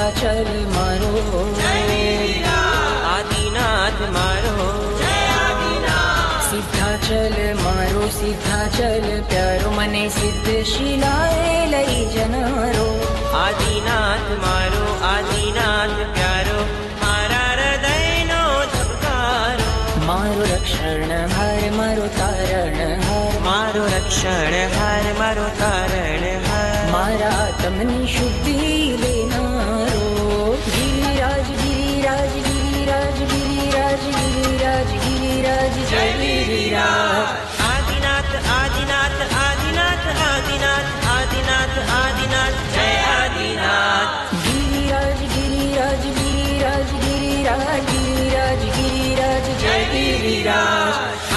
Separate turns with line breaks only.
સિદ્ધાચલ મારો
આદિનાથ મારો
સિદ્ધાચલ મારો સિદ્ધાચલ પ્યારો મને સિદ્ધ શિલાએ લઈ જનારો
આદિનાથ મારો આદિનાથ પ્યારો મારા હૃદયનો ધબકારો
મારો રક્ષણ હાર મારો તારણ હાર
મારો રક્ષણ હાર મારો તારણ હાર
મારા આત્મની શુદ્ધિ લેનારો ગિરિરાજ ગિરિરાજ ગિરિરાજ ગિરિરાજ ગિરિરાજ ગિરિરાજ જય ગિરિરાજ
આદિનાથ આદિનાથ આદિનાથ આદિનાથ આદિનાથ આદિનાથ જય આદિનાથ
ગિરિરાજ ગિરિરાજ ગિરિરાજ ગિરિરાજ ગિરિરાજ ગિરિરાજ જય ગિરિરાજ